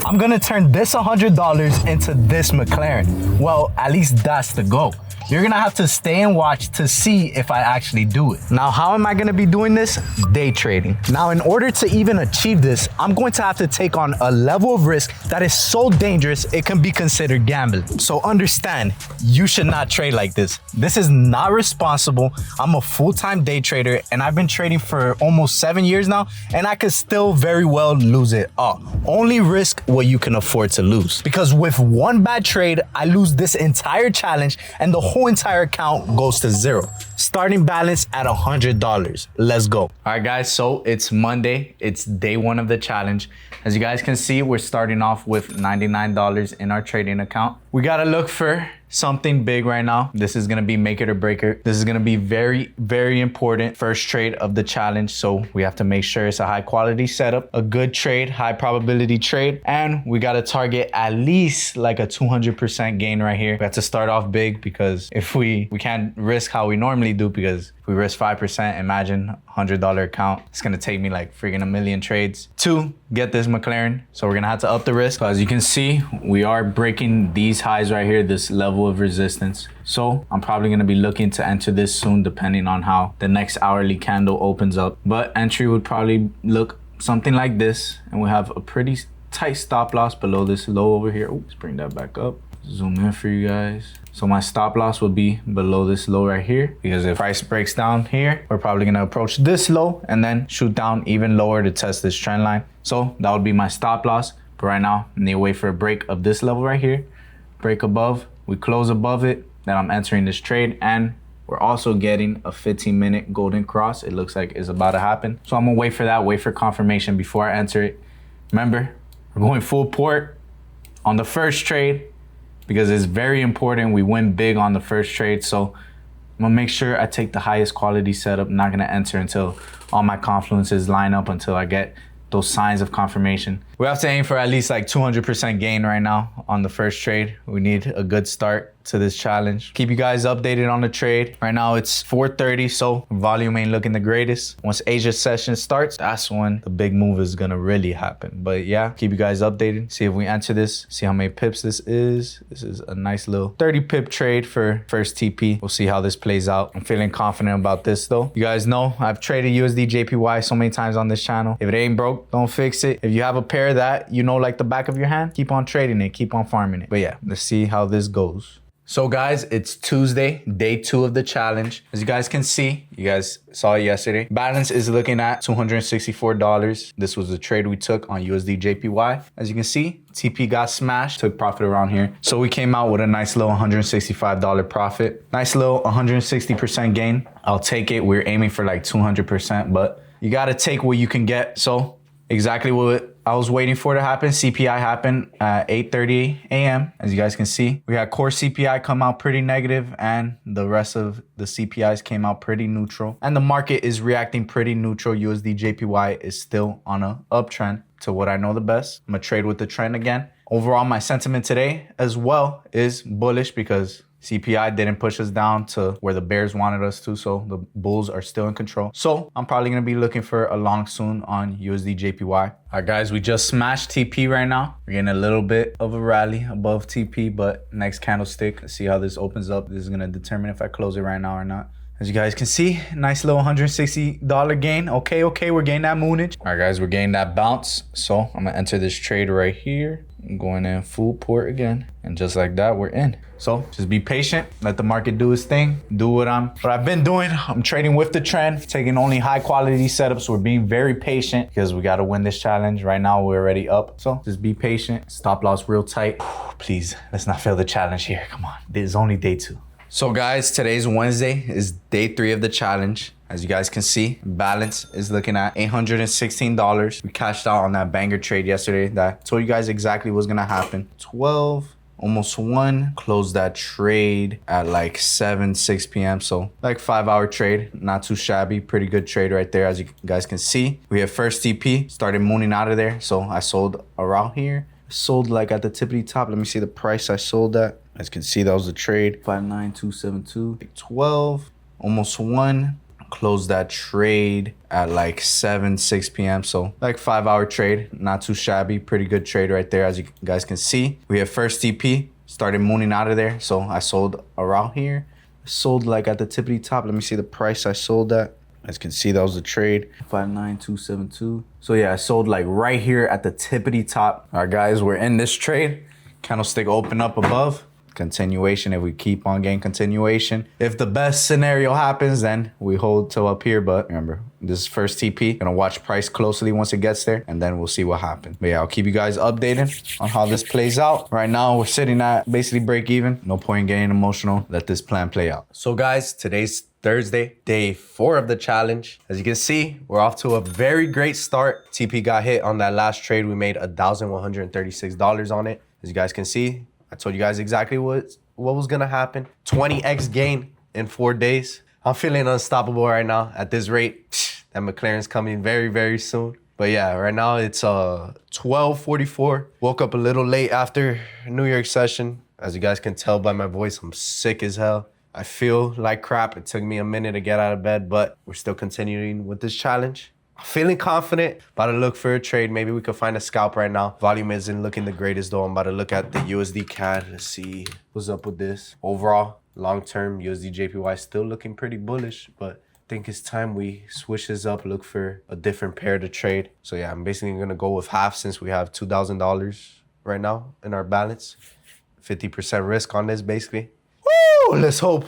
I'm gonna turn this $100 into this McLaren. Well, at least that's the goal. You're gonna have to stay and watch to see if I actually do it. Now, how am I gonna be doing this? Day trading. Now, in order to even achieve this, I'm going to have to take on a level of risk that is so dangerous, it can be considered gambling. So understand, you should not trade like this. This is not responsible. I'm a full-time day trader and I've been trading for almost 7 years now, and I could still very well lose it all. Only risk what you can afford to lose. Because with one bad trade, I lose this entire challenge and the whole entire account goes to zero. Starting balance at $100. Let's go. All right, guys, so it's Monday. It's day one of the challenge. As you guys can see, we're starting off with $99 in our trading account. We gotta look for something big right now. This is gonna be make it or break it. This is gonna be very, very important first trade of the challenge. So we have to make sure it's a high quality setup, a good trade, high probability trade, and we gotta target at least like a 200% gain right here. We have to start off big because if we can't risk how we normally do, because if we risk 5%, imagine $100 account. It's gonna take me like freaking a million trades to get this McLaren. So we're gonna have to up the risk. So as you can see, we are breaking these highs right here, this level of resistance. So I'm probably gonna be looking to enter this soon, depending on how the next hourly candle opens up. But entry would probably look something like this, and we have a pretty tight stop loss below this low over here. Oops, bring that back up. Zoom in for you guys. So my stop loss would be below this low right here, because if price breaks down here, we're probably gonna approach this low and then shoot down even lower to test this trend line. So that would be my stop loss. But right now, I need to wait for a break of this level right here. Break above, we close above it, then I'm entering this trade, and we're also getting a 15-minute golden cross. It looks like it's about to happen. So I'm gonna wait for that, wait for confirmation before I enter it. Remember, we're going full port on the first trade, because it's very important we win big on the first trade. So I'm gonna make sure I take the highest quality setup. I'm not gonna enter until all my confluences line up, until I get those signs of confirmation. We have to aim for at least like 200% gain right now on the first trade. We need a good start to this challenge. Keep you guys updated on the trade. Right now it's 4:30, so volume ain't looking the greatest. Once Asia session starts, that's when the big move is gonna really happen. But yeah, keep you guys updated. See if we enter this, see how many pips this is. This is a nice little 30 pip trade for first TP. We'll see how this plays out. I'm feeling confident about this though. You guys know I've traded USD JPY so many times on this channel. If it ain't broke, don't fix it. If you have a pair that you know like the back of your hand, keep on trading it, keep on farming it. But yeah, let's see how this goes. So guys, it's Tuesday, day 2 of the challenge. As you guys can see, you guys saw it yesterday. Balance is looking at $264. This was the trade we took on USD JPY. As you can see, TP got smashed, took profit around here. So we came out with a nice little $165 profit. Nice little 160% gain. I'll take it. We're aiming for like 200%, but you gotta take what you can get. So exactly what I was waiting for to happen. CPI happened at 8:30 a.m. As you guys can see, we had core CPI come out pretty negative, and the rest of the CPIs came out pretty neutral. And the market is reacting pretty neutral. USD JPY is still on a uptrend to what I know the best. I'm gonna trade with the trend again. Overall, my sentiment today as well is bullish, because CPI didn't push us down to where the bears wanted us to, so the bulls are still in control. So I'm probably gonna be looking for a long soon on USD JPY. All right, guys, we just smashed TP right now. We're getting a little bit of a rally above TP, but next candlestick, let's see how this opens up. This is gonna determine if I close it right now or not. As you guys can see, nice little $160 gain. Okay, we're getting that moonage. All right, guys, we're getting that bounce. So I'm gonna enter this trade right here. I'm going in full port again. And just like that, we're in. So just be patient, let the market do its thing, do what I've been doing. I'm trading with the trend, taking only high quality setups. We're being very patient because we gotta win this challenge. Right now, we're already up. So just be patient, stop loss real tight. Please, let's not fail the challenge here, come on. This is only day 2. So guys, today's Wednesday, is day 3 of the challenge. As you guys can see, balance is looking at $816. We cashed out on that banger trade yesterday that told you guys exactly what's gonna happen. 12, almost 1, closed that trade at like 6 p.m. So like 5-hour trade, not too shabby, pretty good trade right there. As you guys can see, we have first TP, started mooning out of there. So I sold around here, sold like at the tippity top. Let me see the price I sold at. As you can see, that was the trade, 59272, 12, almost 1. Closed that trade at like 6 p.m. So like 5-hour trade, not too shabby. Pretty good trade right there. As you guys can see, we have first TP, started mooning out of there. So I sold around here. Sold like at the tippity top. Let me see the price I sold at. As you can see, that was the trade, 59272. So yeah, I sold like right here at the tippity top. All right, guys, we're in this trade. Candlestick open up above. Continuation, if we keep on getting continuation. If the best scenario happens, then we hold till up here. But remember, this is first TP. Gonna watch price closely once it gets there, and then we'll see what happens. But yeah, I'll keep you guys updated on how this plays out. Right now, we're sitting at basically break even. No point in getting emotional. Let this plan play out. So guys, today's Thursday, day 4 of the challenge. As you can see, we're off to a very great start. TP got hit on that last trade. We made $1,136 on it. As you guys can see, I told you guys exactly what was gonna happen. 20x gain in 4 days. I'm feeling unstoppable right now. At this rate, that McLaren's coming very, very soon. But yeah, right now it's 12:44. Woke up a little late after New York session. As you guys can tell by my voice, I'm sick as hell. I feel like crap. It took me a minute to get out of bed, but we're still continuing with this challenge. I'm feeling confident, about to look for a trade. Maybe we could find a scalp right now. Volume isn't looking the greatest though. I'm about to look at the USD CAD. Let's see what's up with this. Overall, long-term USD JPY still looking pretty bullish, but I think it's time we switch this up, look for a different pair to trade. So yeah, I'm basically gonna go with half since we have $2,000 right now in our balance. 50% risk on this basically. Woo! Let's hope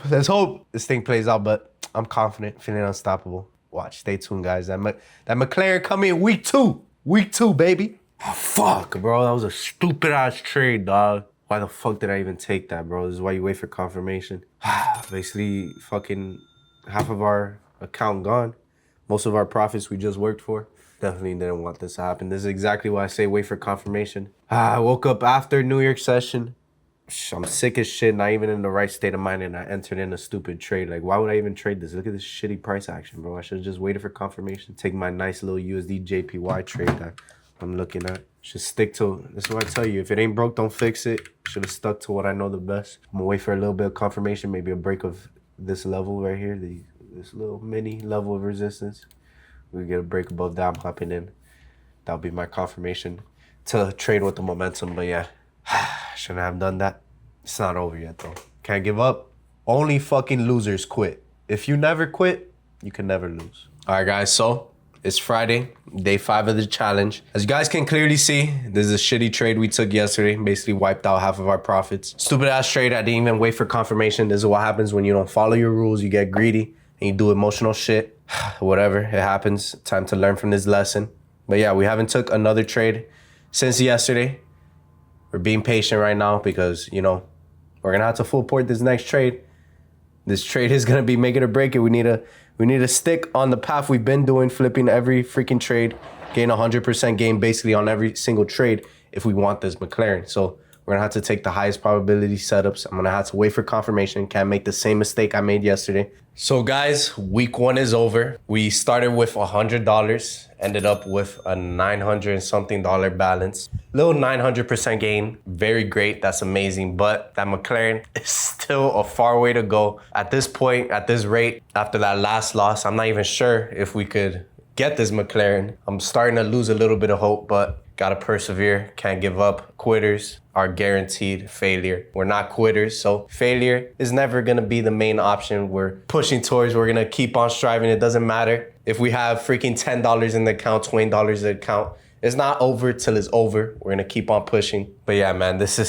this thing plays out, but I'm confident, feeling unstoppable. Watch, stay tuned, guys. That McLaren coming week 2. Week 2, baby. Oh, fuck, bro. That was a stupid-ass trade, dog. Why the fuck did I even take that, bro? This is why you wait for confirmation. Basically, fucking half of our account gone. Most of our profits we just worked for. Definitely didn't want this to happen. This is exactly why I say wait for confirmation. I woke up after New York session. I'm sick as shit, not even in the right state of mind, and I entered in a stupid trade. Like, why would I even trade this? Look at this shitty price action, bro. I should have just waited for confirmation. Take my nice little USD JPY trade that I'm looking at. Should stick to, that's what I tell you. If it ain't broke, don't fix it. Should have stuck to what I know the best. I'm gonna wait for a little bit of confirmation, maybe a break of this level right here, this little mini level of resistance. We get a break above that, I'm hopping in. That'll be my confirmation to trade with the momentum, but yeah. Shouldn't have done that. It's not over yet though. Can't give up. Only fucking losers quit. If you never quit, you can never lose. All right, guys, so it's Friday, day 5 of the challenge. As you guys can clearly see, this is a shitty trade we took yesterday. Basically wiped out half of our profits. Stupid ass trade. I didn't even wait for confirmation. This is what happens when you don't follow your rules. You get greedy and you do emotional shit. Whatever, it happens. Time to learn from this lesson. But yeah, we haven't took another trade since yesterday. We're being patient right now because, you know, we're gonna have to full port this next trade. This trade is gonna be make it or break it. We need to stick on the path we've been doing, flipping every freaking trade, gain 100% gain basically on every single trade if we want this McLaren. So we're gonna have to take the highest probability setups. I'm gonna have to wait for confirmation. Can't make the same mistake I made yesterday. So guys, week 1 is over. We started with $100, ended up with a $900 and something balance. Little 900% gain, very great, that's amazing. But that McLaren is still a far way to go. At this point, at this rate, after that last loss, I'm not even sure if we could get this McLaren. I'm starting to lose a little bit of hope, but gotta persevere, can't give up. Quitters are guaranteed failure. We're not quitters, so failure is never gonna be the main option we're pushing towards. We're gonna keep on striving. It doesn't matter if we have freaking $10 in the account, $20 in the account. It's not over till it's over. We're gonna keep on pushing. But yeah, man, this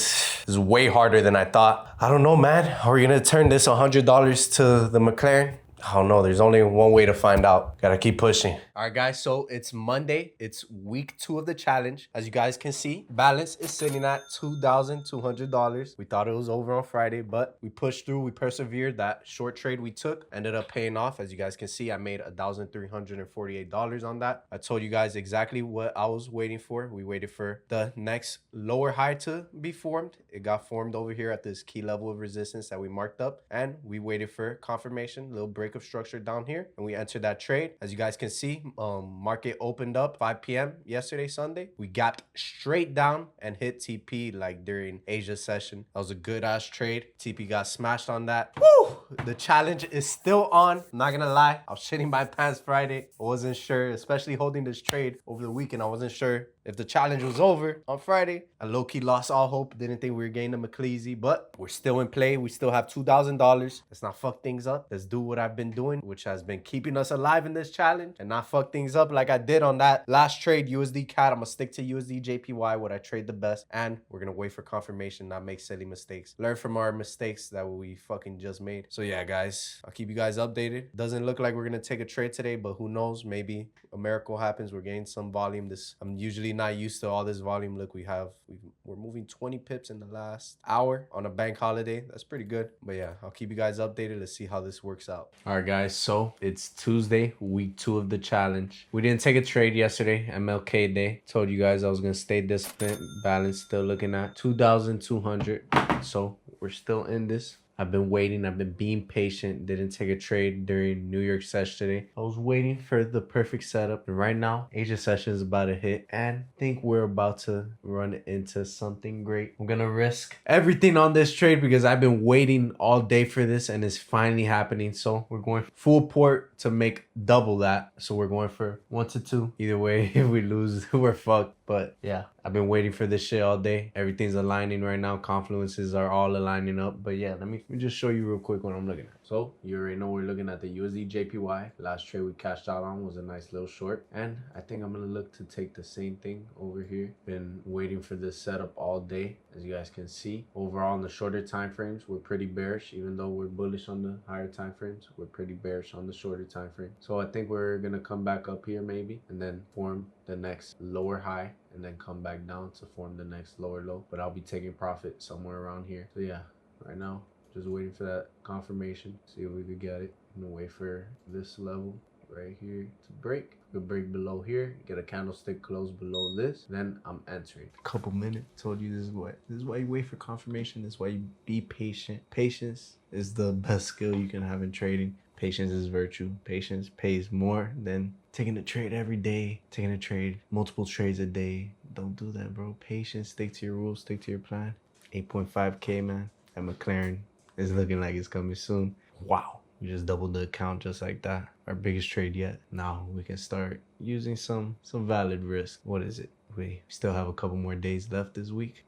is way harder than I thought. I don't know, man. Are we gonna turn this $100 to the McLaren? I don't know. There's only one way to find out. Gotta keep pushing. All right, guys. So it's Monday. It's week 2 of the challenge. As you guys can see, balance is sitting at $2,200. We thought it was over on Friday, but we pushed through. We persevered. That short trade we took ended up paying off. As you guys can see, I made $1,348 on that. I told you guys exactly what I was waiting for. We waited for the next lower high to be formed. It got formed over here at this key level of resistance that we marked up, and we waited for confirmation. Little break of structure down here, and we entered that trade. As you guys can see, market opened up 5 p.m. yesterday, Sunday. We gapped straight down and hit TP like during Asia session. That was a good ass trade. TP got smashed on that. Woo! The challenge is still on. I'm not gonna lie, I was shitting my pants Friday. I wasn't sure, especially holding this trade over the weekend. I wasn't sure if the challenge was over on Friday. I low-key lost all hope. Didn't think we were getting the McCleasy, but we're still in play. We still have $2,000. Let's not fuck things up. Let's do what I've been doing, which has been keeping us alive in this challenge, and not fuck things up like I did on that last trade, USD CAD. I'm gonna stick to USD JPY, what I trade the best, and we're gonna wait for confirmation, not make silly mistakes. Learn from our mistakes that we fucking just made. So yeah, guys, I'll keep you guys updated. Doesn't look like we're gonna take a trade today, but who knows? Maybe a miracle happens. We're getting some volume. I'm usually not used to all this volume. Look, we're moving 20 pips in the last hour on a bank holiday. That's pretty good. But yeah, I'll keep you guys updated. Let's see how this works out. All right, guys. So it's Tuesday, week 2 of the challenge. We didn't take a trade yesterday, MLK Day. Told you guys I was gonna stay disciplined. Balance still looking at 2,200. So we're still in this. I've been waiting. I've been being patient. Didn't take a trade during New York session today. I was waiting for the perfect setup. And right now, Asia session is about to hit. And I think we're about to run into something great. I'm going to risk everything on this trade because I've been waiting all day for this and it's finally happening. So we're going full port to make double that. So we're going for 1 to 2. Either way, if we lose, we're fucked. But yeah, I've been waiting for this shit all day. Everything's aligning right now. Confluences are all aligning up. But yeah, let me just show you real quick what I'm looking at. So you already know we're looking at the USD JPY. Last trade we cashed out on was a nice little short. And I think I'm gonna look to take the same thing over here. Been waiting for this setup all day. As you guys can see, overall in the shorter time frames, we're pretty bearish. Even though we're bullish on the higher time frames, we're pretty bearish on the shorter time frame. So I think we're gonna come back up here maybe and then form the next lower high and then come back down to form the next lower low. But I'll be taking profit somewhere around here. So yeah, right now, just waiting for that confirmation. See if we could get it. I'm gonna wait for this level right here to break. We could break below here, get a candlestick close below this, then I'm entering. Couple minutes. Told you this is why you wait for confirmation. This is why you be patient. Patience is the best skill you can have in trading. Patience is virtue. Patience pays more than taking a trade every day, taking a trade, multiple trades a day. Don't do that, bro. Patience, stick to your rules, stick to your plan. 8.5K, man. That McLaren is looking like it's coming soon. Wow. We just doubled the account just like that. Our biggest trade yet. Now we can start using some valid risk. What is it? We still have a couple more days left this week.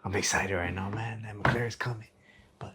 I'm excited right now, man. That McLaren's coming. But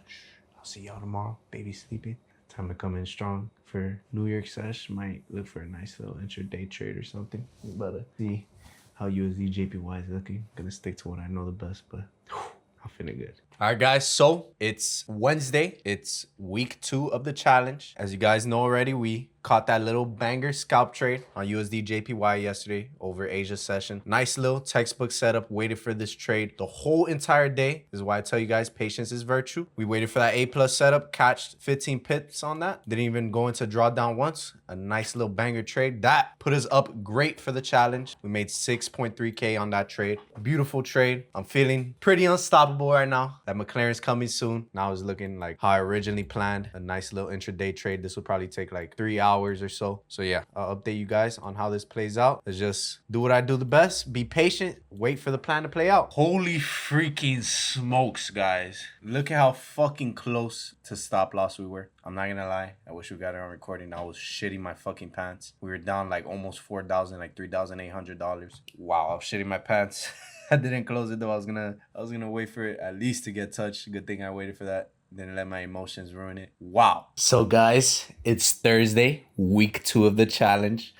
I'll see y'all tomorrow. Baby's sleeping. Time to come in strong for New York sesh. Might look for a nice little intraday trade or something. But see how USD JPY is looking. Gonna stick to what I know the best, but I'm feeling good. All right, guys, so it's Wednesday. It's week 2 of the challenge. As you guys know already, we caught that little banger scalp trade on USD JPY yesterday over Asia session. Nice little textbook setup. Waited for this trade the whole entire day. This is why I tell you guys patience is virtue. We waited for that A+ setup, catched 15 pips on that. Didn't even go into drawdown once. A nice little banger trade. That put us up great for the challenge. We made 6.3K on that trade. Beautiful trade. I'm feeling pretty unstoppable right now. That McLaren's coming soon. Now it's looking like how I originally planned. A nice little intraday trade. This will probably take like 3 hours or so. So yeah, I'll update you guys on how this plays out. Let's just do what I do the best. Be patient. Wait for the plan to play out. Holy freaking smokes, guys. Look at how fucking close to stop loss we were. I'm not gonna lie. I wish we got it on recording. I was shitting my fucking pants. We were down like almost 4,000, like $3,800. Wow, I was shitting my pants. I didn't close it though. I was gonna wait for it at least to get touched. Good thing I waited for that. Didn't let my emotions ruin it. Wow. So guys, it's Thursday, week 2 of the challenge.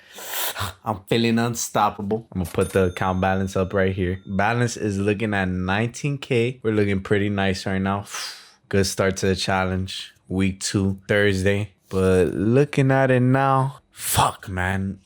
I'm feeling unstoppable. I'm gonna put the account balance up right here. Balance is looking at 19K. We're looking pretty nice right now. Good start to the challenge. Week 2, Thursday. But looking at it now, fuck, man.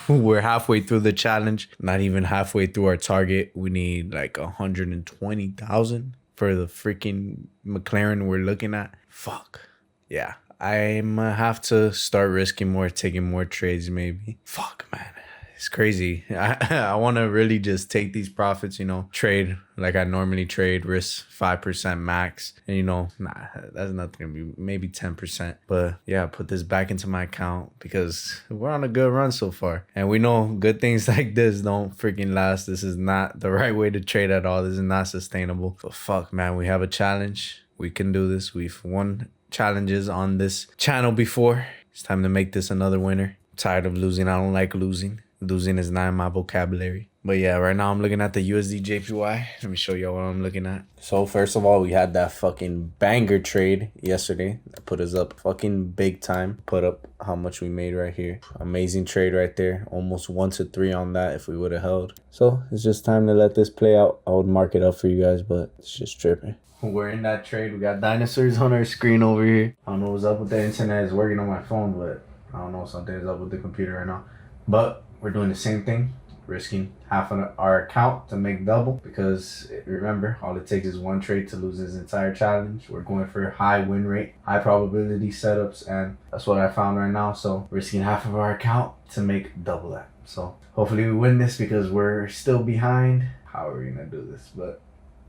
We're halfway through the challenge. Not even halfway through our target. We need like 120,000 for the freaking McLaren we're looking at. Fuck. Yeah. I'm gonna have to start risking more, taking more trades maybe. Fuck, man. it's crazy. I want to really just take these profits, you know, trade like I normally trade, risk 5% max. And, you know, nah, that's nothing to be, maybe 10%. But yeah, put this back into my account because we're on a good run so far. And we know good things like this don't freaking last. This is not the right way to trade at all. This is not sustainable. But fuck, man, we have a challenge. We can do this. We've won challenges on this channel before. It's time to make this another winner. I'm tired of losing. I don't like losing. Losing is not in my vocabulary. But yeah, right now I'm looking at the USD JPY. Let me show y'all what I'm looking at. So first of all, we had that fucking banger trade yesterday. That put us up fucking big time. Put up how much we made right here. Amazing trade right there. Almost 1 to 3 on that if we would have held. So it's just time to let this play out. I would mark it up for you guys, but it's just tripping. We're in that trade. We got dinosaurs on our screen over here. I don't know what's up with the internet. It's working on my phone, but I don't know. Something's up with the computer right now. But we're doing the same thing. Risking half of our account to make double because remember, all it takes is one trade to lose this entire challenge. We're going for high win rate, high probability setups, and that's what I found right now. So risking half of our account to make double that. So hopefully we win this because we're still behind. How are we gonna do this? But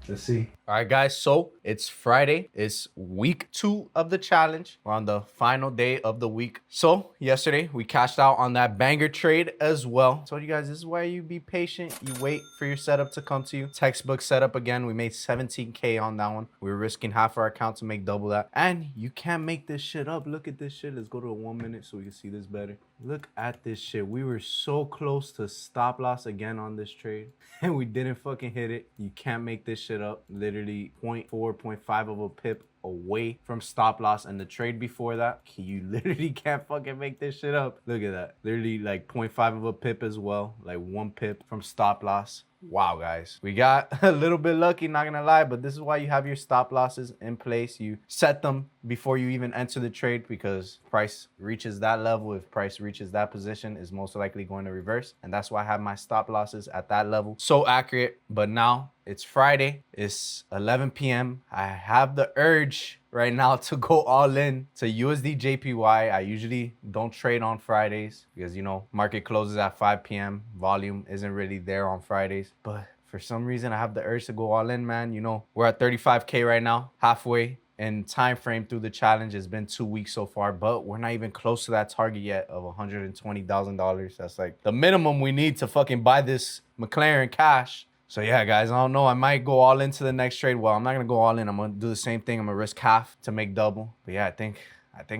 let's see. All right, guys, so it's Friday. It's week 2 of the challenge. We're on the final day of the week. So yesterday we cashed out on that banger trade as well. So you guys, this is why you be patient. You wait for your setup to come to you. Textbook setup again. We made 17K on that one. We were risking half our account to make double that. And you can't make this shit up. Look at this shit. Let's go to a 1 minute so we can see this better. Look at this shit. We were so close to stop loss again on this trade. And we didn't fucking hit it. You can't make this shit up. Literally 0.4, 0.5 of a pip away from stop loss, and the trade before that, you literally can't fucking make this shit up. Look at that. Literally like 0.5 of a pip as well, like 1 pip from stop loss. Wow, guys, we got a little bit lucky, not gonna lie, but this is why you have your stop losses in place. You set them before you even enter the trade because price reaches that level. If price reaches that position, is most likely going to reverse, and that's why I have my stop losses at that level. So accurate. But now it's Friday. It's 11 p.m. I have the urge right now to go all in to USD JPY. I usually don't trade on Fridays because, you know, market closes at 5 p.m. Volume isn't really there on Fridays. But for some reason, I have the urge to go all in, man. You know, we're at 35K right now, halfway in time frame through the challenge. It's been 2 weeks so far, but we're not even close to that target yet of $120,000. That's like the minimum we need to fucking buy this McLaren cash. So yeah, guys, I don't know. I might go all into the next trade. Well, I'm not gonna go all in. I'm gonna do the same thing. I'm gonna risk half to make double. But yeah, I think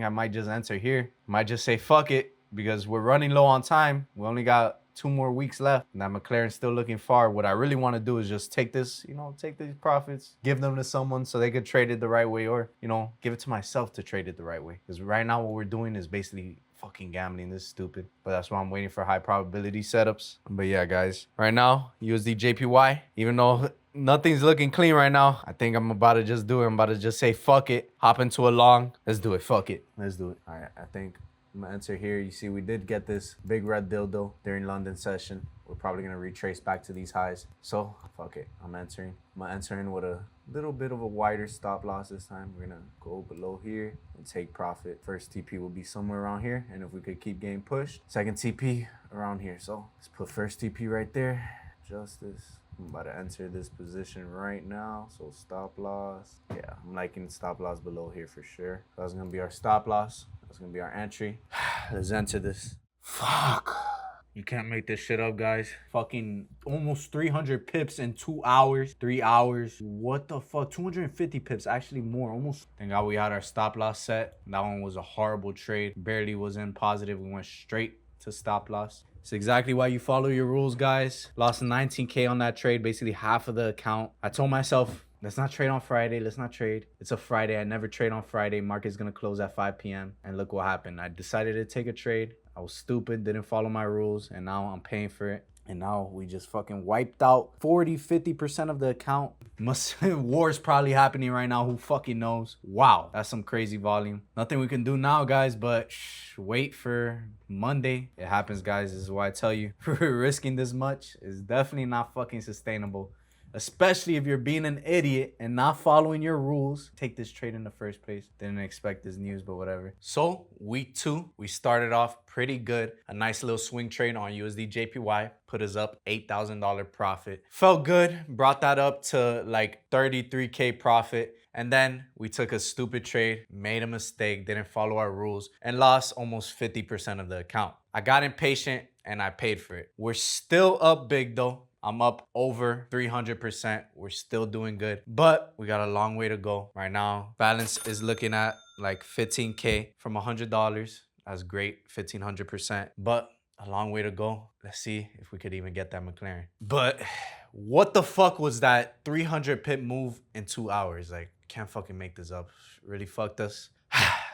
I might just enter here. Might just say fuck it because we're running low on time. We only got 2 more weeks left. And that McLaren's still looking far. What I really want to do is just take this, you know, take these profits, give them to someone so they could trade it the right way, or, you know, give it to myself to trade it the right way. Because right now what we're doing is basically fucking gambling. This is stupid. But that's why I'm waiting for high probability setups. But yeah, guys, right now, USD JPY, even though nothing's looking clean right now, I think I'm about to just do it. I'm about to just say fuck it, hop into a long. Let's do it. Fuck it. Let's do it. All right, I think I'm gonna enter here. You see, we did get this big red dildo during London session. We're probably gonna retrace back to these highs. So fuck it. I'm entering with a little bit of a wider stop loss this time. We're gonna go below here and take profit. First TP will be somewhere around here, and if we could keep getting pushed, second TP around here. So let's put first TP right there. Justice. I'm about to enter this position right now. So stop loss. Yeah, I'm liking stop loss below here for sure. That's gonna be our stop loss. That's gonna be our entry. Let's enter this. Fuck. You can't make this shit up, guys. Fucking almost 300 pips in 2 hours, 3 hours. What the fuck? 250 pips, actually more, almost. Thank God we had our stop loss set. That one was a horrible trade. Barely was in positive. We went straight to stop loss. It's exactly why you follow your rules, guys. Lost 19K on that trade, basically half of the account. I told myself, let's not trade on Friday. Let's not trade. It's a Friday. I never trade on Friday. Market's going to close at 5 p.m. And look what happened. I decided to take a trade. I was stupid, didn't follow my rules, and now I'm paying for it. And now we just fucking wiped out 40-50% of the account. War's probably happening right now. Who fucking knows? Wow, that's some crazy volume. Nothing we can do now, guys, but wait for Monday. It happens, guys. This is why I tell you, risking this much is definitely not fucking sustainable. especially if you're being an idiot and not following your rules. Take this trade in the first place. Didn't expect this news, but whatever. So week 2, we started off pretty good. A nice little swing trade on USD JPY put us up $8,000 profit. Felt good, brought that up to like 33K profit. And then we took a stupid trade, made a mistake, didn't follow our rules, and lost almost 50% of the account. I got impatient and I paid for it. We're still up big though. I'm up over 300%. We're still doing good, but we got a long way to go. Right now, balance is looking at like 15K from $100. That's great, 1,500%, but a long way to go. Let's see if we could even get that McLaren. But what the fuck was that 300 pip move in 2 hours? Like, can't fucking make this up. Really fucked us.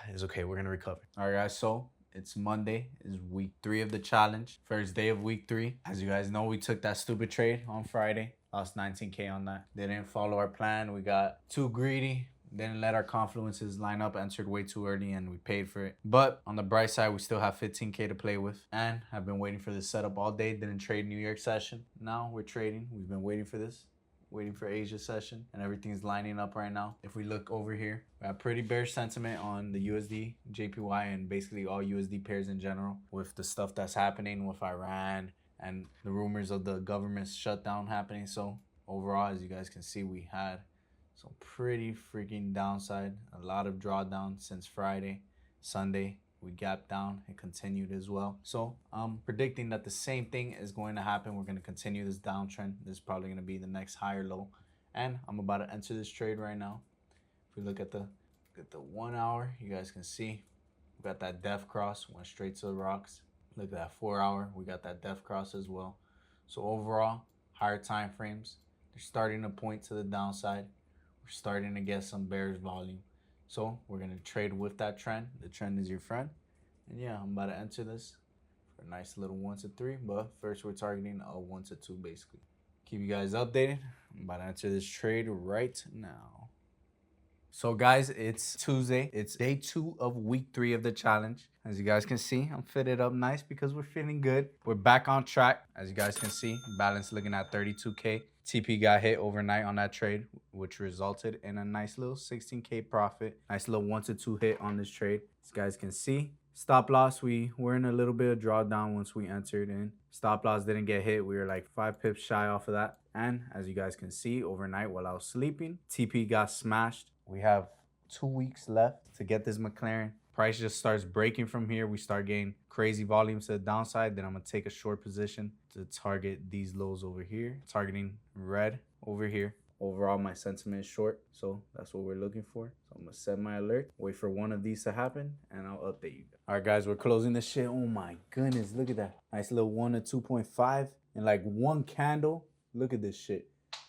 It's okay, we're gonna recover. All right, guys, so it's Monday. It's week 3 of the challenge. First day of week 3. As you guys know, we took that stupid trade on Friday. Lost 19K on that. Didn't follow our plan. We got too greedy. Didn't let our confluences line up, entered way too early, and we paid for it. But on the bright side, we still have 15K to play with. And I've been waiting for this setup all day. Didn't trade New York session. Now we're trading. We've been waiting for this. Waiting for Asia session, and everything's lining up right now. If we look over here, we have pretty bearish sentiment on the USD, JPY, and basically all USD pairs in general with the stuff that's happening with Iran and the rumors of the government's shutdown happening. So overall, as you guys can see, we had some pretty freaking downside, a lot of drawdown since Friday. Sunday, we gapped down and continued as well. So I'm predicting that the same thing is going to happen. We're going to continue this downtrend. This is probably going to be the next higher low. And I'm about to enter this trade right now. If we look at the 1 hour, you guys can see we got that death cross, went straight to the rocks. Look at that 4 hour, we got that death cross as well. So overall, higher time frames, they're starting to point to the downside. We're starting to get some bearish volume. So we're going to trade with that trend. The trend is your friend. And yeah, I'm about to enter this for a nice little 1 to 3. But first, we're targeting a 1 to 2 basically. Keep you guys updated. I'm about to enter this trade right now. So guys, it's Tuesday. It's day 2 of week 3 of the challenge. As you guys can see, I'm fitted up nice because we're feeling good. We're back on track. As you guys can see, balance looking at 32K. TP got hit overnight on that trade, which resulted in a nice little 16K profit. Nice little 1 to 2 hit on this trade. As you guys can see, stop loss, we were in a little bit of drawdown once we entered in. Stop loss didn't get hit. We were like 5 pips shy off of that. And as you guys can see, overnight while I was sleeping, TP got smashed. We have 2 weeks left to get this McLaren. Price just starts breaking from here. We start getting crazy volumes to the downside. Then I'm going to take a short position to target these lows over here. Targeting red over here. Overall, my sentiment is short. So that's what we're looking for. So I'm going to set my alert. Wait for one of these to happen. And I'll update you. All right, guys. We're closing this shit. Oh, my goodness. Look at that. Nice little 1 to 2.5. And like one candle. Look at this shit.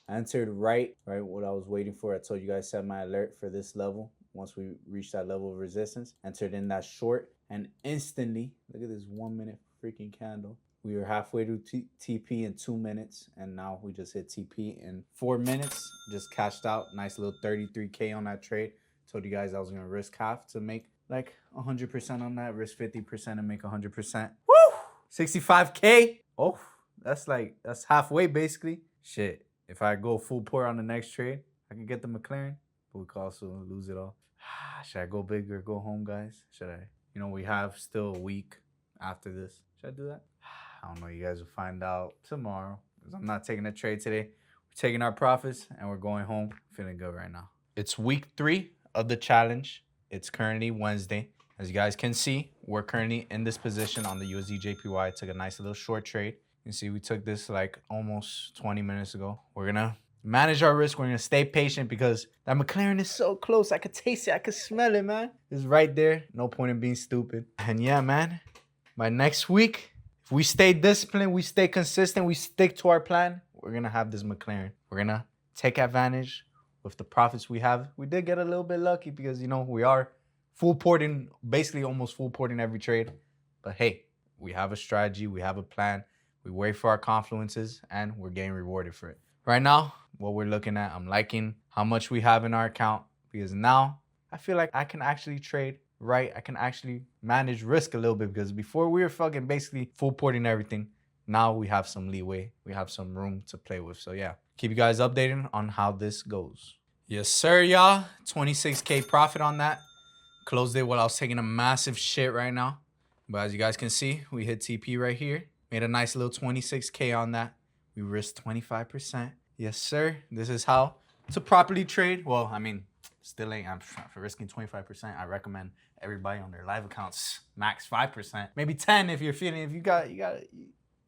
I entered right what I was waiting for. I told you guys set my alert for this level. Once we reach that level of resistance, entered in that short, and instantly, look at this 1 minute freaking candle. We were halfway through TP in 2 minutes, and now we just hit TP in 4 minutes. Just cashed out. Nice little 33K on that trade. Told you guys I was gonna risk half to make like 100% on that. Risk 50% and make 100%. Woo! 65K. Oh, that's halfway basically. Shit. If I go full port on the next trade, I can get the McLaren, but we could also lose it all. Should I go big or go home, guys? Should I? You know, we have still a week after this. Should I do that? I don't know. You guys will find out tomorrow. Because I'm not taking a trade today. We're taking our profits and we're going home. Feeling good right now. It's week 3 of the challenge. It's currently Wednesday. As you guys can see, we're currently in this position on the USD JPY. I took a nice little short trade. You can see we took this like almost 20 minutes ago. We're going to manage our risk. We're going to stay patient because that McLaren is so close. I could taste it. I could smell it, man. It's right there. No point in being stupid. And yeah, man, by next week, if we stay disciplined, we stay consistent, we stick to our plan, we're going to have this McLaren. We're going to take advantage with the profits we have. We did get a little bit lucky because, you know, we are full porting, basically almost full porting every trade. But hey, we have a strategy. We have a plan. We wait for our confluences and we're getting rewarded for it. Right now, what we're looking at, I'm liking how much we have in our account because now I feel like I can actually trade right. I can actually manage risk a little bit because before we were fucking basically full porting everything. Now we have some leeway. We have some room to play with. So yeah, keep you guys updated on how this goes. Yes, sir, y'all. 26K profit on that. Closed it while I was taking a massive shit right now. But as you guys can see, we hit TP right here. Made a nice little 26K on that. We risked 25%. Yes, sir. This is how to properly trade. Well, I mean, still ain't. For risking 25%, I recommend everybody on their live accounts max 5%, maybe 10 if you're feeling. If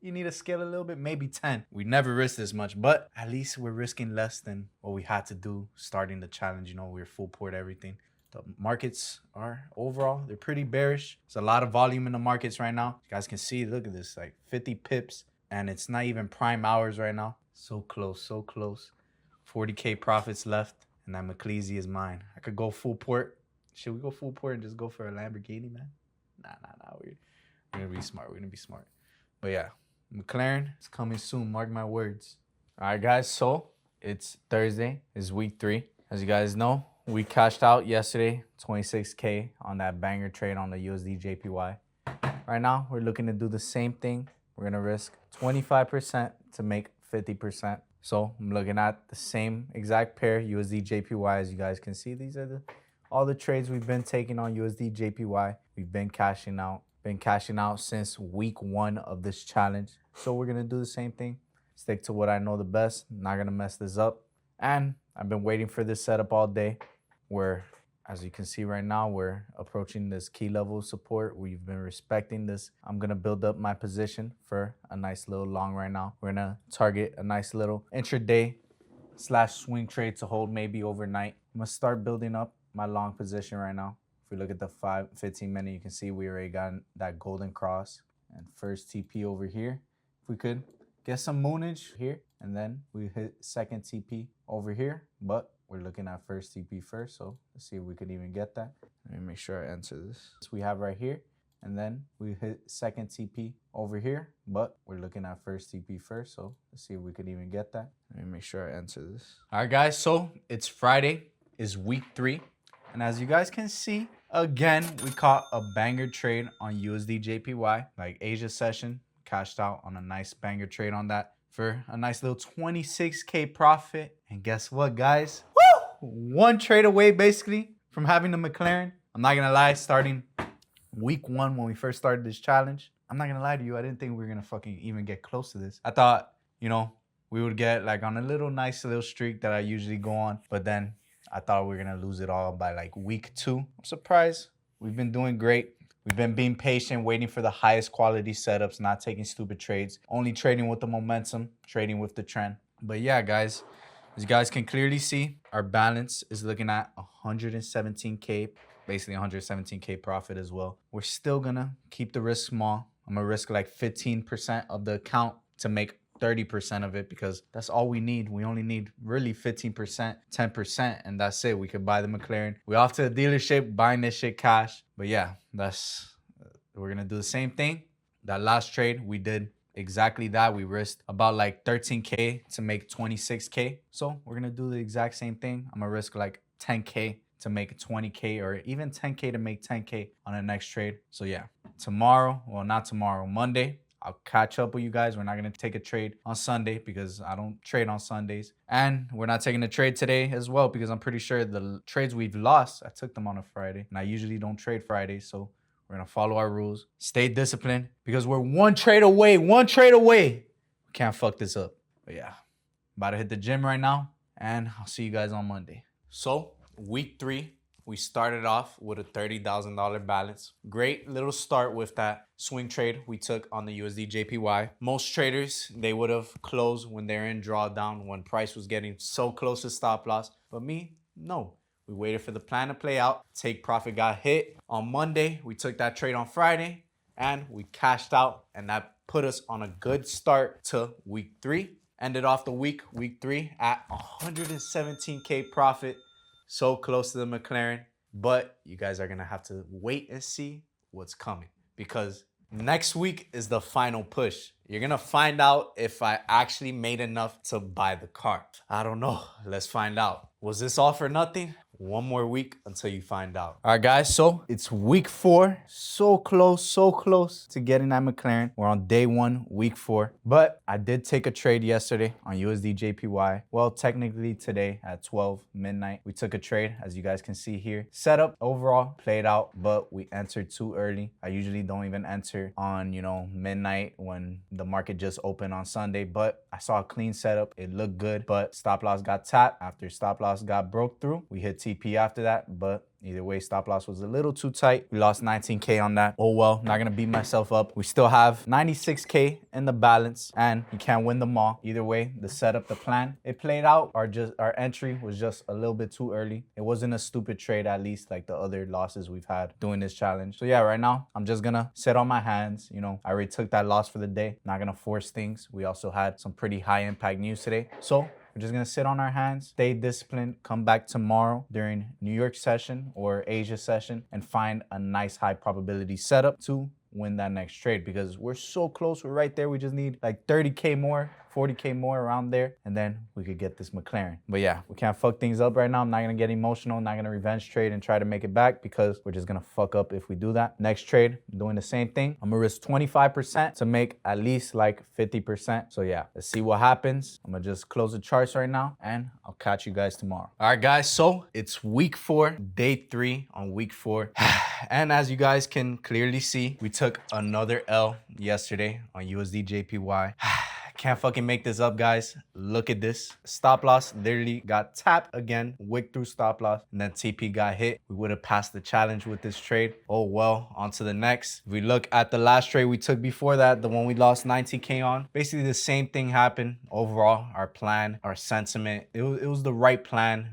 you need to scale a little bit, maybe 10. We never risk this much, but at least we're risking less than what we had to do starting the challenge. You know, we're full port everything. The markets are overall, they're pretty bearish. There's a lot of volume in the markets right now. You guys can see, look at this, like 50 pips, and it's not even prime hours right now. So close, so close. 40K profits left, and that McCleasy is mine. I could go full port. Should we go full port and just go for a Lamborghini, man? Nah. We're gonna be smart. We're gonna be smart. But yeah, McLaren is coming soon. Mark my words. All right, guys. So it's Thursday. It's week 3. As you guys know, we cashed out yesterday 26K on that banger trade on the USD JPY. Right now, we're looking to do the same thing. We're gonna risk 25% to make 50%. So I'm looking at the same exact pair, USD JPY. As you guys can see, these are all the trades we've been taking on USD JPY. We've been cashing out since week 1 of this challenge. So we're gonna do the same thing. Stick to what I know the best. Not gonna mess this up. And I've been waiting for this setup all day, where, as you can see right now, we're approaching this key level of support. We've been respecting this. I'm gonna build up my position for a nice little long right now. We're gonna target a nice little intraday / swing trade to hold maybe overnight. I'm gonna start building up my long position right now. If we look at the 15 minute, you can see we already got that golden cross and first TP over here. If we could get some moonage here, and then we hit second TP over here, but we're looking at first TP first, so let's see if we could even get that. Let me make sure I answer this. So we have right here, and then we hit second TP over here, but we're looking at first TP first, so let's see if we could even get that. Let me make sure I answer this. All right, guys, so it's Friday, it's week 3, and as you guys can see, again, we caught a banger trade on USD JPY, like Asia session, cashed out on a nice banger trade on that for a nice little 26K profit. And guess what, guys? Woo! 1 trade away, basically, from having the McLaren. I'm not gonna lie, starting week 1 when we first started this challenge, I'm not gonna lie to you, I didn't think we were gonna fucking even get close to this. I thought, you know, we would get like on a nice little streak that I usually go on, but then I thought we were gonna lose it all by like week 2. I'm surprised. We've been doing great. We've been being patient, waiting for the highest quality setups, not taking stupid trades, only trading with the momentum, trading with the trend. But yeah, guys, as you guys can clearly see, our balance is looking at 117K, basically 117K profit as well. We're still gonna keep the risk small. I'm gonna risk like 15% of the account to make 30% of it, because that's all we need. We only need really 15%, 10%, and that's it. We could buy the McLaren. We're off to the dealership, buying this shit cash. But yeah, we're gonna do the same thing. That last trade, we did exactly that. We risked about like 13K to make 26K. So we're gonna do the exact same thing. I'm gonna risk like 10K to make 20K, or even 10K to make 10K on the next trade. So yeah, not tomorrow, Monday, I'll catch up with you guys. We're not going to take a trade on Sunday because I don't trade on Sundays. And we're not taking a trade today as well, because I'm pretty sure the trades we've lost, I took them on a Friday. And I usually don't trade Fridays. So we're going to follow our rules. Stay disciplined, because we're 1 trade away. 1 trade away. We can't fuck this up. But yeah, about to hit the gym right now. And I'll see you guys on Monday. So week 3. We started off with a $30,000 balance. Great little start with that swing trade we took on the USD JPY. Most traders, they would have closed when they're in drawdown, when price was getting so close to stop loss. But me, no. We waited for the plan to play out. Take profit got hit on Monday. We took that trade on Friday and we cashed out, and that put us on a good start to week 3. Ended off the week 3 at 117K profit. So close to the McLaren, but you guys are gonna have to wait and see what's coming, because next week is the final push. You're gonna find out if I actually made enough to buy the car. I don't know. Let's find out. Was this all for nothing? One more week until you find out. All right, guys, so it's week 4. So close to getting that McLaren. We're on day 1, week 4. But I did take a trade yesterday on USD JPY. Well, technically today at 12 midnight, we took a trade, as you guys can see here. Setup overall played out, but we entered too early. I usually don't even enter on, midnight when the market just opened on Sunday, but I saw a clean setup. It looked good, but stop loss got tapped. After stop loss got broke through, we hit TP after that, but either way, stop loss was a little too tight. We lost 19K on that. Oh well, not gonna beat myself up. We still have 96K in the balance, and you can't win them all. Either way, the setup, the plan, it played out. Our entry was just a little bit too early. It wasn't a stupid trade, at least like the other losses we've had doing this challenge. So yeah, right now I'm just gonna sit on my hands. I already took that loss for the day. Not gonna force things. We also had some pretty high impact news today. So we're just gonna sit on our hands, stay disciplined, come back tomorrow during New York session or Asia session and find a nice high probability setup to win that next trade, because we're so close. We're right there. We just need like 30K more, 40K more around there, and then we could get this McLaren. But yeah, we can't fuck things up right now. I'm not gonna get emotional, not gonna revenge trade and try to make it back, because we're just gonna fuck up if we do that. Next trade, I'm doing the same thing. I'm gonna risk 25% to make at least like 50%. So yeah, let's see what happens. I'm gonna just close the charts right now and I'll catch you guys tomorrow. All right, guys, so it's week 4, day 3 on week 4. And as you guys can clearly see, we took another L yesterday on USD JPY. Can't fucking make this up, guys. Look at this. Stop loss literally got tapped again, wick through stop loss, and then TP got hit. We would have passed the challenge with this trade. Oh well, on to the next. If we look at the last trade we took before that, the one we lost 90K on, basically the same thing happened. Overall, our plan, our sentiment, it was the right plan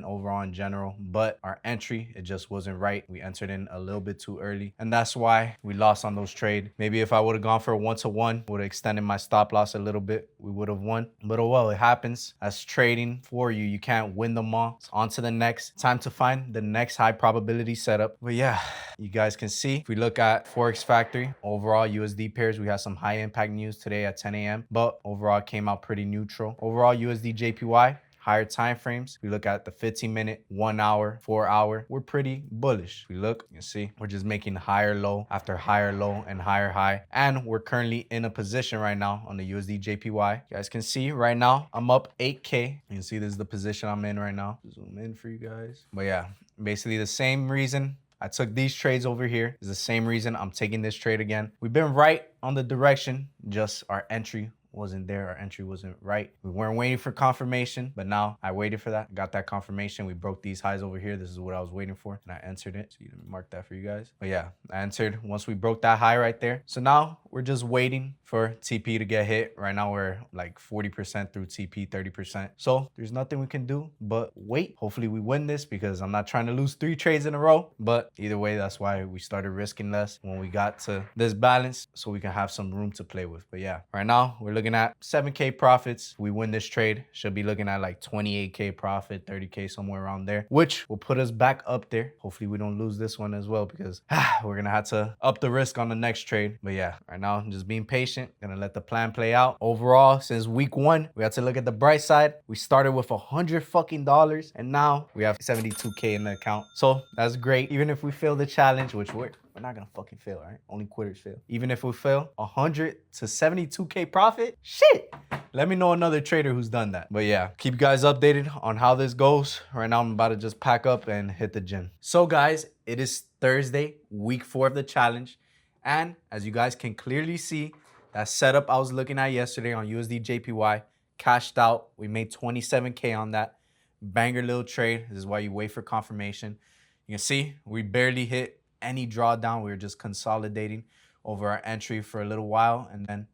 overall in general, but our entry, it just wasn't right. We entered in a little bit too early, and that's why we lost on those trades. Maybe if I would have gone for a 1-to-1, would have extended my stop loss a little bit, we would have won. But oh well, it happens. That's trading for you. You can't win them all. So on to the next. Time to find the next high probability setup. But yeah, you guys can see, if we look at Forex Factory, overall USD pairs, we had some high impact news today at 10 a.m. But overall it came out pretty neutral. Overall USD JPY, higher time frames. We look at the 15-minute, 1 hour, 4 hour. We're pretty bullish. We look, you see, we're just making higher low after higher low and higher high. And we're currently in a position right now on the USD JPY. You guys can see right now, I'm up 8K. You can see this is the position I'm in right now. Zoom in for you guys. But yeah, basically the same reason I took these trades over here is the same reason I'm taking this trade again. We've been right on the direction, just our entry wasn't there. Our entry wasn't right. We weren't waiting for confirmation, but now I waited for that. Got that confirmation. We broke these highs over here. This is what I was waiting for, and I entered it. So you didn't mark that for you guys. But yeah, I entered once we broke that high right there. So now we're just waiting for TP to get hit. Right now we're like 40% through TP, 30%. So there's nothing we can do but wait. Hopefully we win this, because I'm not trying to lose 3 trades in a row. But either way, that's why we started risking less when we got to this balance, so we can have some room to play with. But yeah, right now we're looking at 7K profits. We win this trade, should be looking at like 28K profit, 30K, somewhere around there, which will put us back up there. Hopefully we don't lose this one as well, because we're gonna have to up the risk on the next trade. But yeah, right now I'm just being patient, gonna let the plan play out. Overall, since week 1, we have to look at the bright side. We started with $100 and now we have 72K in the account. So that's great. Even if we fail the challenge, which we're not gonna fucking fail, right? Only quitters fail. Even if we fail, 100 to 72K profit, shit. Let me know another trader who's done that. But yeah, keep you guys updated on how this goes. Right now, I'm about to just pack up and hit the gym. So guys, it is Thursday, week 4 of the challenge. And as you guys can clearly see, that setup I was looking at yesterday on USD JPY cashed out. We made 27K on that. Banger little trade. This is why you wait for confirmation. You can see we barely hit any drawdown. We were just consolidating over our entry for a little while, and then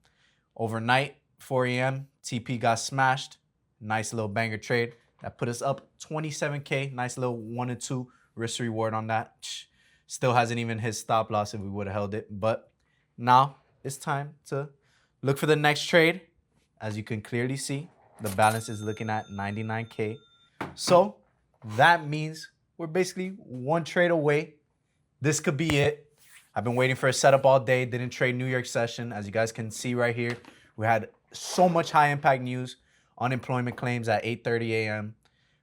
overnight, 4 a.m., TP got smashed. Nice little banger trade that put us up 27K. Nice little 1 and 2 risk reward on that. Still hasn't even hit stop loss if we would have held it. But now it's time to look for the next trade. As you can clearly see, the balance is looking at 99K. So that means we're basically 1 trade away. This could be it. I've been waiting for a setup all day. Didn't trade New York session. As you guys can see right here, we had so much high impact news. Unemployment claims at 8:30 a.m.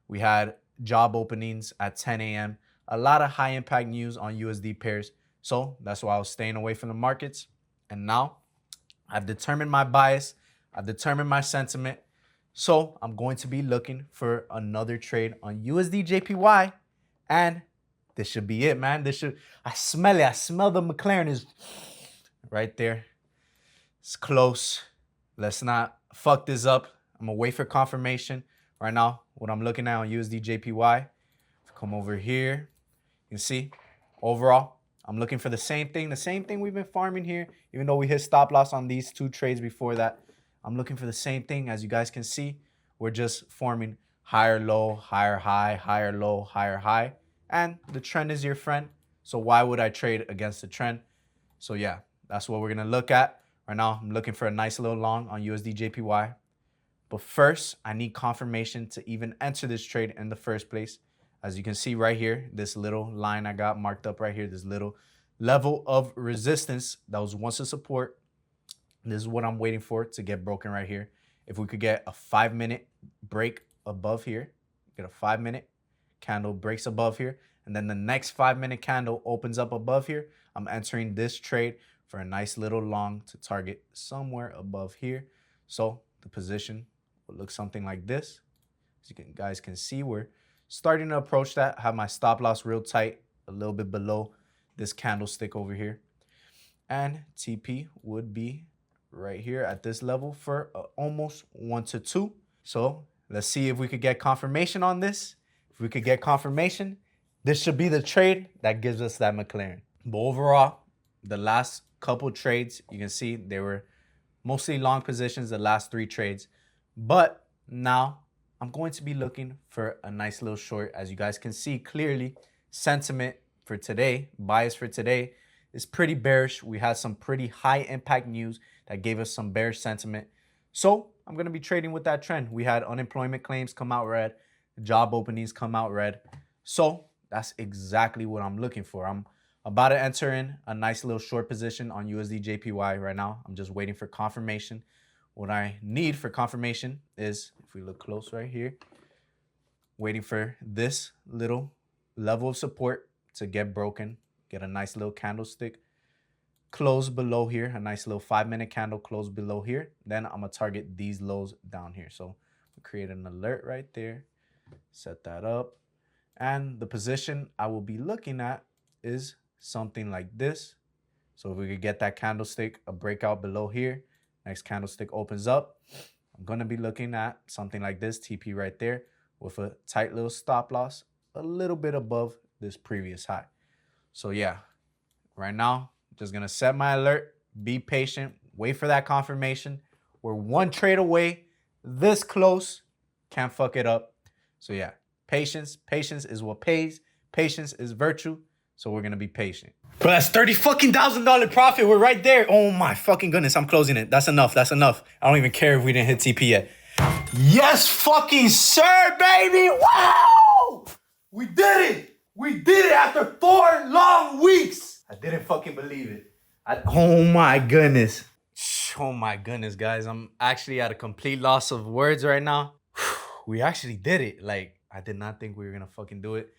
We had job openings at 10 a.m. A lot of high impact news on USD pairs. So that's why I was staying away from the markets. And now I've determined my bias. I've determined my sentiment. So I'm going to be looking for another trade on USD JPY. And this should be it, man. I smell it. I smell the McLaren is right there. It's close. Let's not fuck this up. I'm gonna wait for confirmation. Right now, what I'm looking at on USD JPY, come over here. You can see, overall, I'm looking for the same thing we've been farming here, even though we hit stop loss on these two trades before that. I'm looking for the same thing. As you guys can see, we're just forming higher low, higher high, higher low, higher high. And the trend is your friend. So why would I trade against the trend? So yeah, that's what we're gonna look at. Right now, I'm looking for a nice little long on USD JPY. But first, I need confirmation to even enter this trade in the first place. As you can see right here, this little line I got marked up right here, this little level of resistance that was once a support. This is what I'm waiting for to get broken right here. If we could get a 5-minute break above here, get a 5-minute candle breaks above here, and then the next 5-minute candle opens up above here, I'm entering this trade for a nice little long to target somewhere above here. So the position will look something like this. As you guys can see, we're starting to approach that. I have my stop loss real tight, a little bit below this candlestick over here. And TP would be right here at this level for almost 1 to 2. So let's see if we could get confirmation on this. If we could get confirmation, this should be the trade that gives us that McLaren. But overall, the last couple trades, you can see they were mostly long positions, the last 3 trades. But now I'm going to be looking for a nice little short. As you guys can see clearly, sentiment for today, bias for today is pretty bearish. We had some pretty high impact news that gave us some bearish sentiment. So I'm going to be trading with that trend. We had unemployment claims come out red, job openings come out red. So that's exactly what I'm looking for. I'm about to enter in a nice little short position on USD JPY right now. I'm just waiting for confirmation. What I need for confirmation is, if we look close right here, waiting for this little level of support to get broken, get a nice little candlestick, close below here, a nice little 5-minute candle close below here. Then I'm gonna target these lows down here. So we'll create an alert right there, set that up. And the position I will be looking at is something like this. So if we could get that candlestick, a breakout below here, next candlestick opens up, I'm gonna be looking at something like this, TP right there, with a tight little stop loss, a little bit above this previous high. So yeah, right now, just gonna set my alert, be patient, wait for that confirmation. We're 1 trade away, this close, can't fuck it up. So yeah, patience is what pays. Patience is virtue. So we're gonna be patient. Bro, that's $30,000 profit. We're right there. Oh my fucking goodness, I'm closing it. That's enough. That's enough. I don't even care if we didn't hit TP yet. Yes, fucking sir, baby. Wow! We did it. We did it after 4 long weeks. I didn't fucking believe it. Oh my goodness. Oh my goodness, guys. I'm actually at a complete loss of words right now. We actually did it. Like, I did not think we were gonna fucking do it.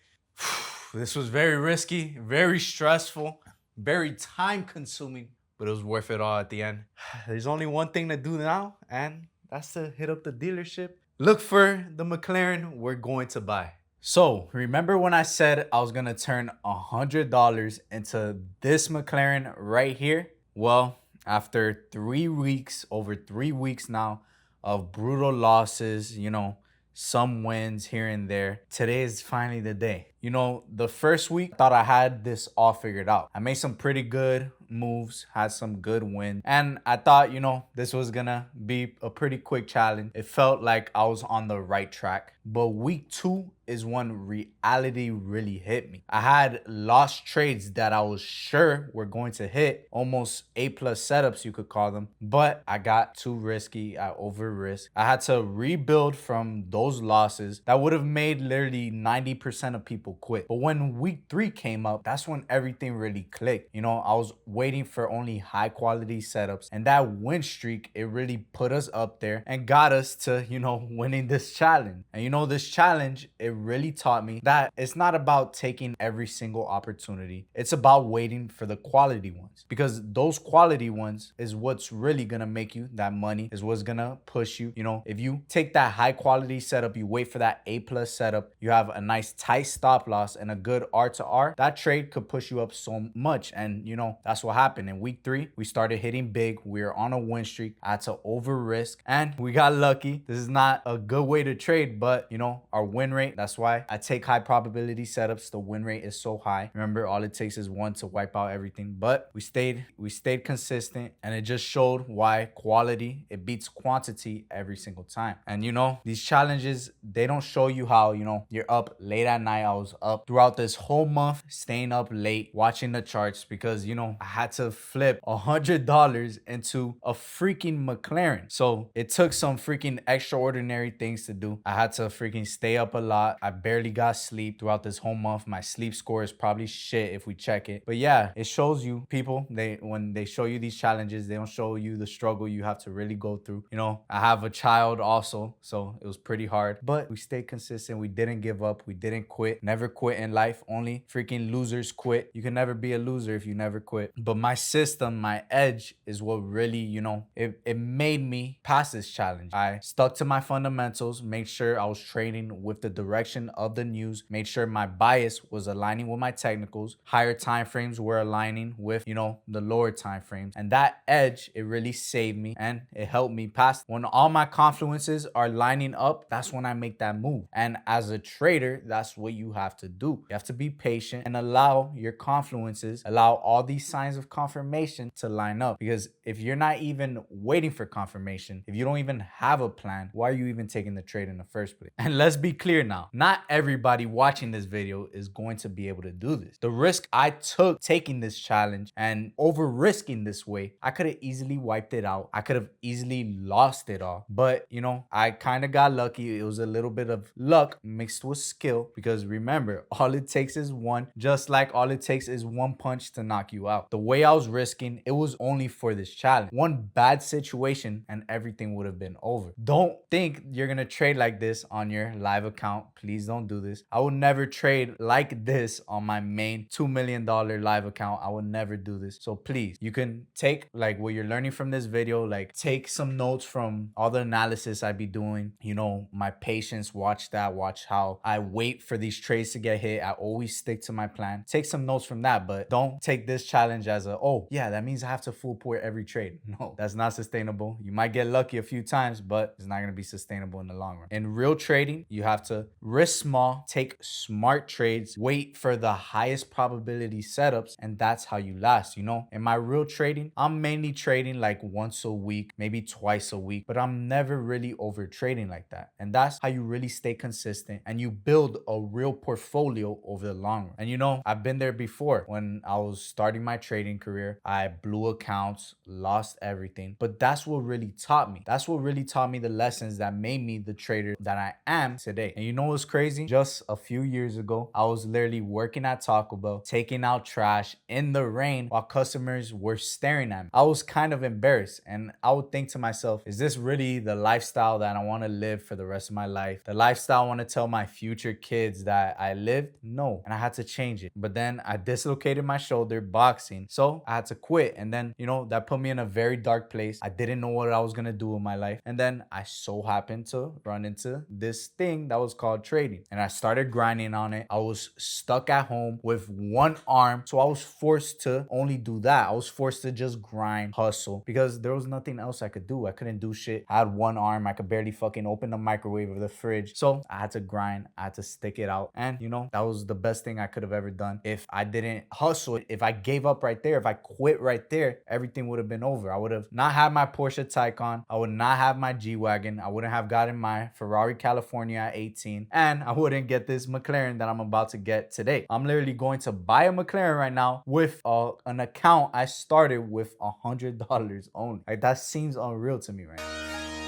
This was very risky, very stressful, very time consuming, but it was worth it all at the end. There's only one thing to do now, and that's to hit up the dealership. Look for the McLaren we're going to buy. So remember when I said I was gonna turn $100 into this McLaren right here? Well, after 3 weeks, over 3 weeks now of brutal losses, you know, some wins here and there, today is finally the day. You know, the first week, I thought I had this all figured out. I made some pretty good moves, had some good wins, and I thought, you know, this was gonna be a pretty quick challenge. It felt like I was on the right track. But week 2 is when reality really hit me. I had lost trades that I was sure were going to hit, almost A+ setups, you could call them, but I got too risky. I over-risked. I had to rebuild from those losses that would have made literally 90% of people quit. But when week 3 came up, that's when everything really clicked. You know, I was waiting for only high quality setups, and that win streak, it really put us up there and got us to, you know, winning this challenge. And you know, this challenge, it really taught me that it's not about taking every single opportunity. It's about waiting for the quality ones, because those quality ones is what's really gonna make you that money, is what's gonna push you. You know, if you take that high quality setup, you wait for that A+ setup, you have a nice tight stop loss and a good R to R, that trade could push you up so much. And you know, that's what happened. In week 3, we started hitting big. We were on a win streak. I had to over risk and we got lucky. This is not a good way to trade, but you know, our win rate, that's why I take high probability setups. The win rate is so high. Remember, all it takes is one to wipe out everything. But we stayed consistent, and it just showed why quality, it beats quantity every single time. And you know, these challenges, they don't show you how, you know, you're up late at night. I was up throughout this whole month, staying up late, watching the charts, because you know, I had to flip $100 into a freaking McLaren. So it took some freaking extraordinary things to do. I had to freaking stay up a lot. I barely got sleep throughout this whole month. My sleep score is probably shit if we check it. But yeah, it shows you, people, when they show you these challenges, they don't show you the struggle you have to really go through. You know, I have a child also, so it was pretty hard, but we stayed consistent. We didn't give up. We didn't quit. Never quit in life. Only freaking losers quit. You can never be a loser if you never quit. But my system, my edge is what really, you know, it made me pass this challenge. I stuck to my fundamentals, made sure I was trading with the direction of the news, made sure my bias was aligning with my technicals, higher time frames were aligning with, you know, the lower time frames. And that edge, it really saved me and it helped me pass. When all my confluences are lining up, that's when I make that move. And as a trader, that's what you have to do. You have to be patient and allow your confluences, allow all these signs of confirmation to line up. Because if you're not even waiting for confirmation, if you don't even have a plan, why are you even taking the trade in the first place? And let's be clear now, not everybody watching this video is going to be able to do this. The risk I took taking this challenge and over risking this way, I could have easily wiped it out. I could have easily lost it all. But you know, I kind of got lucky. It was a little bit of luck mixed with skill, because remember, all it takes is one, just like all it takes is one punch to knock you out. The way I was risking, it was only for this challenge. One bad situation and everything would have been over. Don't think you're gonna trade like this on your live account. Please don't do this. I would never trade like this on my main $2 million live account. I would never do this. So please, you can take like what you're learning from this video, like take some notes from all the analysis I be doing, you know, my patience, watch that, watch how I wait for these trades to get hit. I always stick to my plan. Take some notes from that, but don't take this challenge as a, oh yeah, that means I have to full port every trade. No, that's not sustainable. You might get lucky a few times, but it's not going to be sustainable in the long run. In real trading, you have to risk small, take smart trades, wait for the highest probability setups, and that's how you last. You know, in my real trading, I'm mainly trading like once a week, maybe twice a week, but I'm never really over trading like that. And that's how you really stay consistent and you build a real portfolio over the long run. And you know, I've been there before. When I was starting my trading career, I blew accounts, lost everything, but that's what really taught me. That's what really taught me the lessons that made me the trader that I am today. And you know what's crazy? Just a few years ago, I was literally working at Taco Bell, taking out trash in the rain while customers were staring at me. I was kind of embarrassed, and I would think to myself, is this really the lifestyle that I want to live for the rest of my life? The lifestyle I want to tell my future kids that I lived? No. And I had to change it. But then I dislocated my shoulder boxing, so I had to quit. And then, you know, that put me in a very dark place. I didn't know what I was going to do with my life. And then I so happened to run into this thing that was called trading. And I started grinding on it. I was stuck at home with one arm, so I was forced to only do that. I was forced to just grind, hustle, because there was nothing else I could do. I couldn't do shit. I had one arm. I could barely fucking open the microwave or the fridge. So I had to grind. I had to stick it out. And you know, that was the best thing I could have ever done. If I didn't hustle, if I gave up right there, if I quit right there, everything would have been over. I would have not had my Porsche Taycan. I would not have my G-Wagon. I wouldn't have gotten my Ferrari California at 18. And I wouldn't get this McLaren that I'm about to get today. I'm literally going to buy a McLaren right now with an account I started with $100 only. Like, that seems unreal to me right now.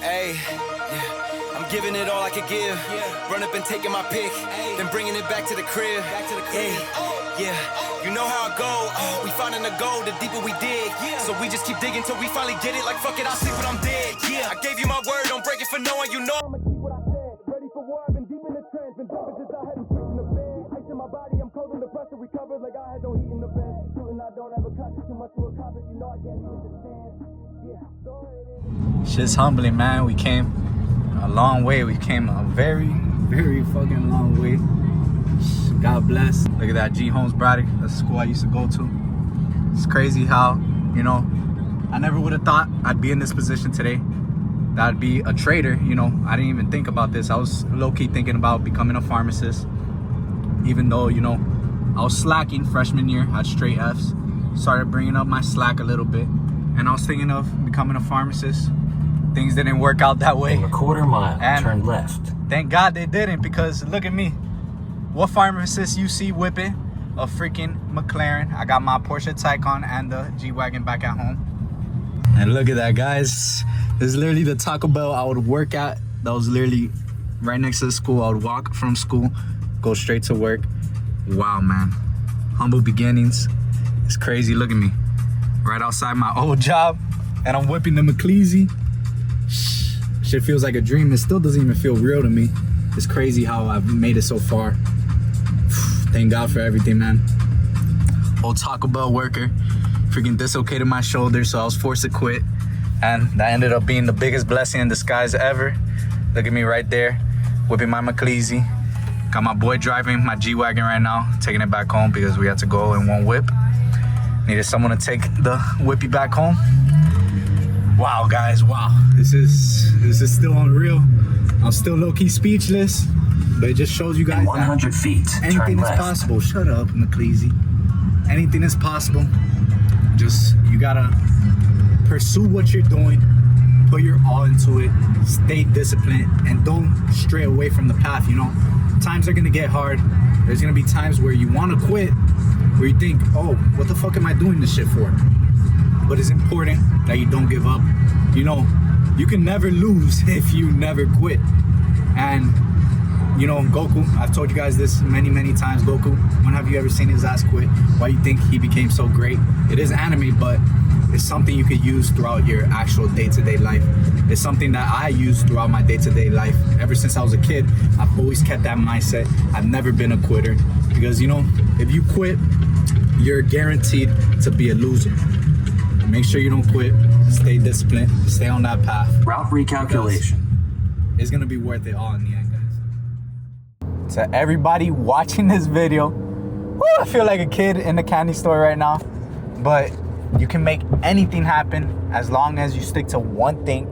Hey, yeah. I'm giving it all I could give. Run up and taking my pick, then bringing it back to the crib. Yeah, you know how it go. We finding the gold, the deeper we dig. So we just keep digging till we finally get it. Like fuck it, I'll sleep when I'm dead. Yeah, I gave you my word, don't break it for no one. You know I'ma keep what I said. Ready for war, I've been deep in the trench, been jumping since I Reaching the bed, ice in my body, I'm cold under pressure. Recovered like I had no heat in the vent. Shooting, I don't have a cut, too much to accomplish. You know I can't leave the stand. Yeah, go ahead. Shit's humbling, man. We came a long way. We came a very, very fucking long way. God bless. Look at that, G. Holmes Braddock. That's the school I used to go to. It's crazy how, you know, I never would have thought I'd be in this position today. That I'd be a trader, you know. I didn't even think about this. I was low-key thinking about becoming a pharmacist. Even though, you know, I was slacking freshman year, had straight Fs. Started bringing up my slack a little bit. And I was thinking of becoming a pharmacist. Things didn't work out that way. In a quarter mile, And turn left. Thank God they didn't, because look at me. What pharmacist you see whipping? A freaking McLaren. I got my Porsche Taycan and the G-Wagon back at home. And look at that, guys. This is literally the Taco Bell I would work at. That was literally right next to the school. I would walk from school, go straight to work. Wow, man. Humble beginnings. It's crazy. Look at me. Right outside my old job. And I'm whipping the McLeasy. Shit feels like a dream. It still doesn't even feel real to me. It's crazy how I've made it so far. Thank God for everything, man. Old Taco Bell worker. Freaking dislocated my shoulder, so I was forced to quit. And that ended up being the biggest blessing in disguise ever. Look at me right there, whipping my McLeasy. Got my boy driving my G-Wagon right now, taking it back home because we had to go in one whip. Needed someone to take the whippy back home. Wow, guys, wow. This is still unreal. I'm still low-key speechless, but it just shows you guys In 100 feet, anything turn is left. possible. Shut up, McLeasy. Anything is possible. Just, you gotta pursue what you're doing, put your all into it, stay disciplined, and don't stray away from the path, you know? Times are gonna get hard. There's gonna be times where you wanna quit, where you think, oh, what the fuck am I doing this shit for? But it's important that you don't give up. You know, you can never lose if you never quit. And, you know, Goku, I've told you guys this many, many times. Goku, when have you ever seen his ass quit? Why you think he became so great? It is anime, but it's something you could use throughout your actual day-to-day life. It's something that I use throughout my day-to-day life. Ever since I was a kid, I've always kept that mindset. I've never been a quitter. Because, you know, if you quit, you're guaranteed to be a loser. Make sure you don't quit. Stay disciplined. Stay on that path. Route recalculation. It's gonna be worth it all in the end, guys. To everybody watching this video, woo, I feel like a kid in the candy store right now. But you can make anything happen as long as you stick to one thing.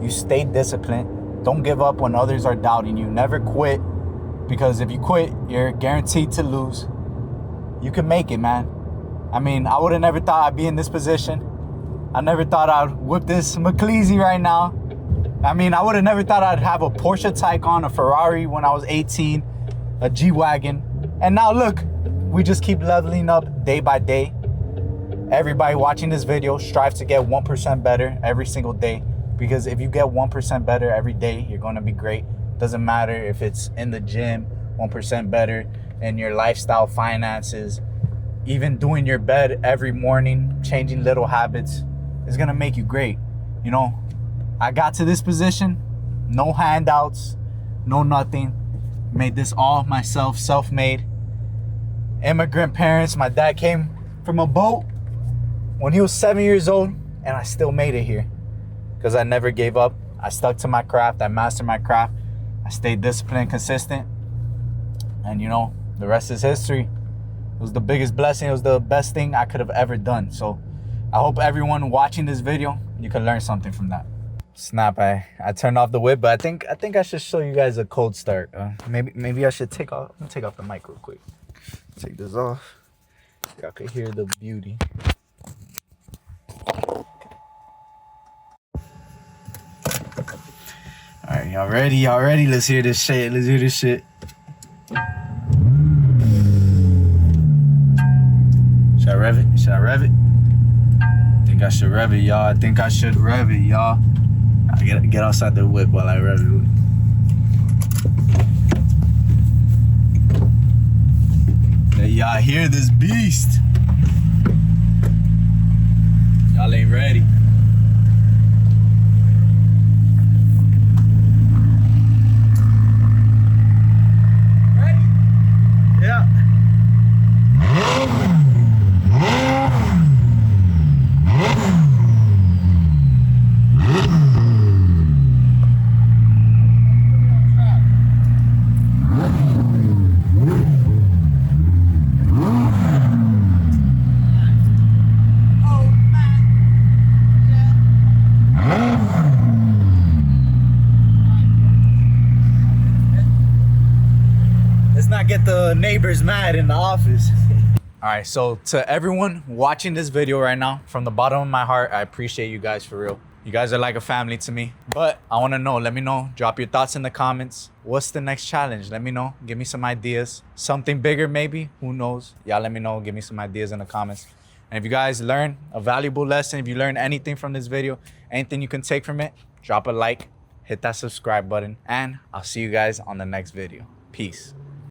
You stay disciplined. Don't give up when others are doubting you. Never quit, because if you quit, you're guaranteed to lose. You can make it, man. I mean, I would have never thought I'd be in this position. I never thought I'd whip this McLeasy right now. I mean, I would have never thought I'd have a Porsche Taycan, a Ferrari when I was 18, a G-Wagon. And now look, we just keep leveling up day by day. Everybody watching this video, strive to get 1% better every single day. Because if you get 1% better every day, you're gonna be great. Doesn't matter if it's in the gym, 1% better in your lifestyle, finances, even doing your bed every morning, changing little habits is gonna make you great. You know, I got to this position, no handouts, no nothing. Made this all myself, self-made. Immigrant parents. My dad came from a boat when he was 7 years old, and I still made it here because I never gave up. I stuck to my craft. I mastered my craft. I stayed disciplined, consistent, and you know, the rest is history. It was the biggest blessing. It was the best thing I could have ever done. So I hope everyone watching this video, you can learn something from that. Snap, I turned off the whip, but I think I should show you guys a cold start. Maybe I should take off the mic real quick. Take this off. Y'all can hear the beauty. All right, y'all ready? Let's hear this shit. Should I rev it? I think I should rev it, y'all. I'll get outside the whip while I rev it. Let y'all hear this beast. Y'all ain't ready. Ready? Let's not get the neighbors mad in the office. All right, so to everyone watching this video right now, from the bottom of my heart, I appreciate you guys for real. You guys are like a family to me. But I want to know, let me know, drop your thoughts in the comments. What's the next challenge? Let me know, give me some ideas. Something bigger maybe, who knows? Y'all let me know, give me some ideas in the comments. And if you guys learn a valuable lesson, if you learn anything from this video, anything you can take from it, drop a like, hit that subscribe button, and I'll see you guys on the next video. Peace.